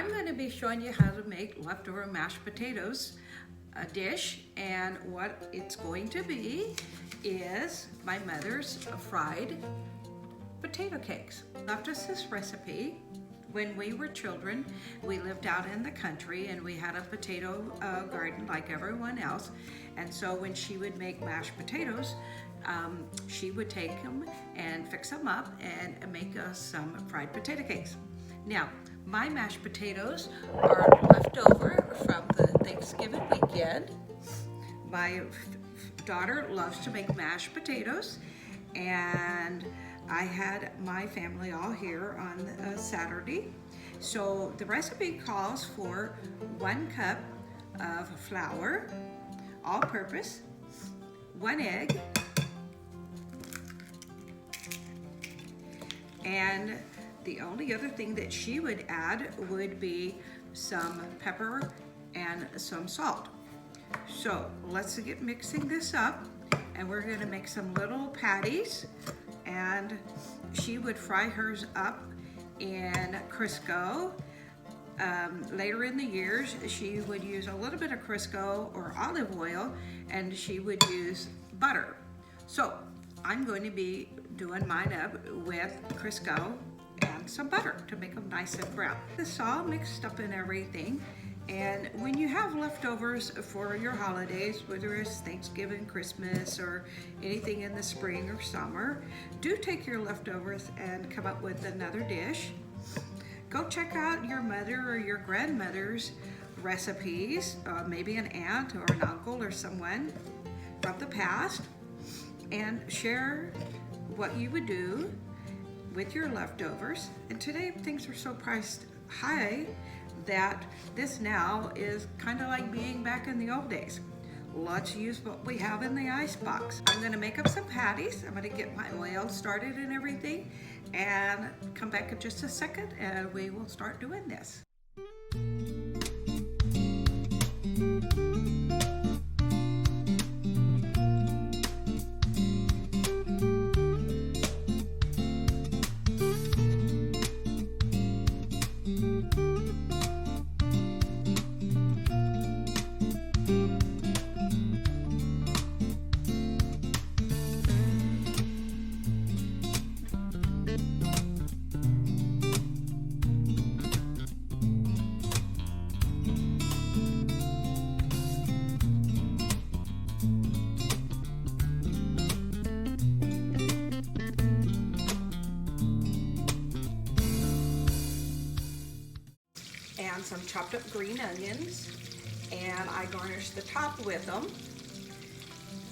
I'm going to be showing you how to make leftover mashed potatoes a dish, and what it's going to be is my mother's fried potato cakes. Left us this recipe. When we were children, we lived out in the country and we had a potato garden like everyone else, and so when she would make mashed potatoes, she would take them and fix them up and make us some fried potato cakes. Now, my mashed potatoes are left over from the Thanksgiving weekend. My daughter loves to make mashed potatoes, and I had my family all here on Saturday. So the recipe calls for 1 cup of flour, all-purpose, 1 egg, and the only other thing that she would add would be some pepper and some salt. So let's get mixing this up, and we're going to make some little patties, and she would fry hers up in Crisco. Later in the years, she would use a little bit of Crisco or olive oil, and she would use butter. So I'm going to be doing mine up with Crisco and some butter to make them nice and brown. This is all mixed up and everything. And when you have leftovers for your holidays, whether it's Thanksgiving, Christmas, or anything in the spring or summer, do take your leftovers and come up with another dish. Go check out your mother or your grandmother's recipes, maybe an aunt or an uncle or someone from the past, and share what you would do with your leftovers. And today things are so priced high that this now is kind of like being back in the old days. Let's use what we have in the ice box. I'm gonna make up some patties. I'm gonna get my oil started and everything, and come back in just a second and we will start doing this. And some chopped up green onions, and I garnish the top with them.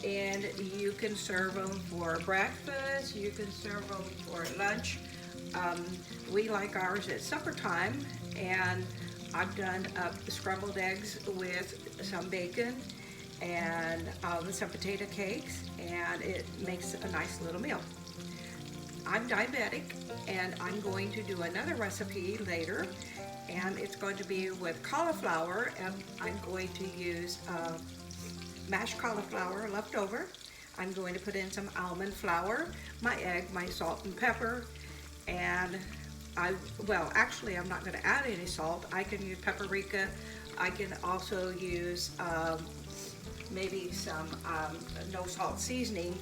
And you can serve them for breakfast, you can serve them for lunch. We like ours at supper time, and I've done up scrambled eggs with some bacon and some potato cakes, and it makes a nice little meal. I'm diabetic, and I'm going to do another recipe later, and it's going to be with cauliflower, and I'm going to use mashed cauliflower left over. I'm going to put in some almond flour, my egg, my salt and pepper, and actually I'm not going to add any salt. I can use paprika. I can also use maybe some no salt seasoning,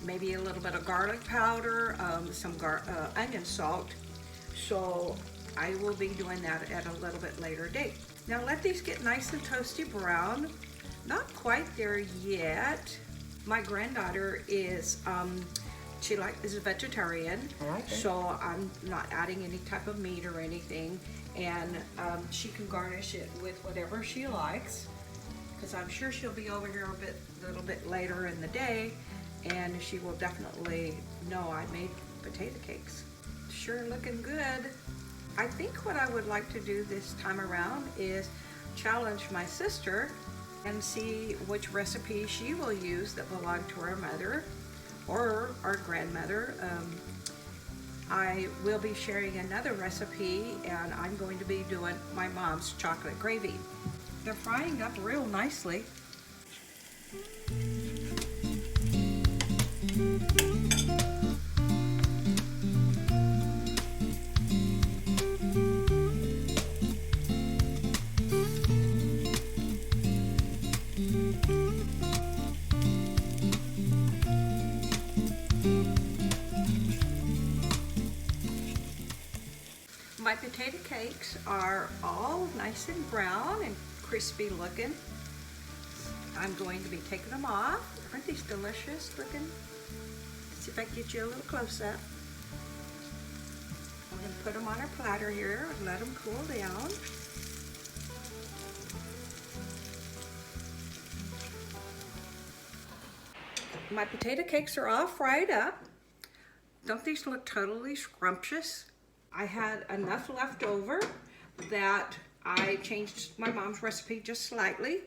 maybe a little bit of garlic powder, some onion salt. So I will be doing that at a little bit later date. Now let these get nice and toasty brown. Not quite there yet. My granddaughter is is a vegetarian, okay. So I'm not adding any type of meat or anything, and she can garnish it with whatever she likes, because I'm sure she'll be over here a little bit later in the day, and she will definitely know I made potato cakes. Sure looking good. I think what I would like to do this time around is challenge my sister and see which recipe she will use that belonged to our mother or our grandmother. I will be sharing another recipe, and I'm going to be doing my mom's chocolate gravy. They're frying up real nicely. potato cakes are all nice and brown and crispy looking. I'm going to be taking them off. Aren't these delicious looking? Let's see if I can get you a little close up. I'm going to put them on our platter here and let them cool down. My potato cakes are all fried up. Don't these look totally scrumptious? I had enough left over that I changed my mom's recipe just slightly.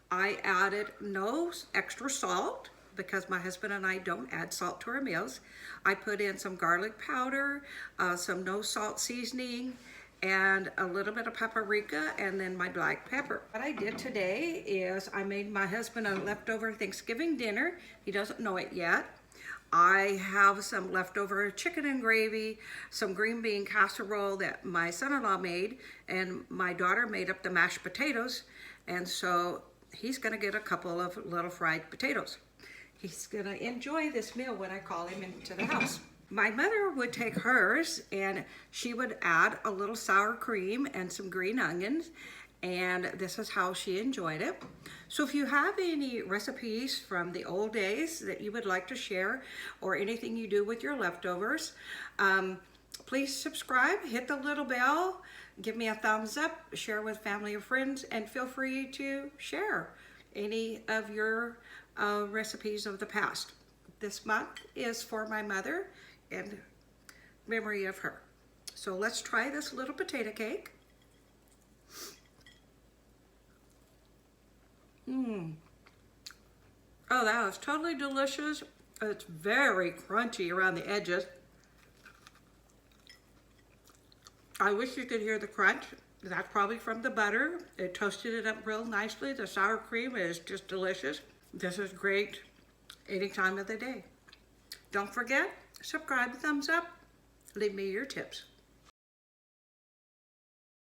I added no extra salt because my husband and I don't add salt to our meals. I put in some garlic powder, some no salt seasoning, and a little bit of paprika, and then my black pepper. What I did today is I made my husband a leftover Thanksgiving dinner. He doesn't know it yet. I have some leftover chicken and gravy, some green bean casserole that my son-in-law made, and my daughter made up the mashed potatoes, and so he's gonna get a couple of little fried potatoes. He's gonna enjoy this meal when I call him into the house. My mother would take hers and she would add a little sour cream and some green onions, and this is how she enjoyed it. So if you have any recipes from the old days that you would like to share, or anything you do with your leftovers, please subscribe, hit the little bell, give me a thumbs up, share with family or friends, and feel free to share any of your recipes of the past. This month is for my mother in memory of her. So let's try this little potato cake. Oh, that was totally delicious. It's very crunchy around the edges. I wish you could hear the crunch. That's probably from the butter. It toasted it up real nicely. The sour cream is just delicious. This is great any time of the day. Don't forget, subscribe, thumbs up, leave me your tips.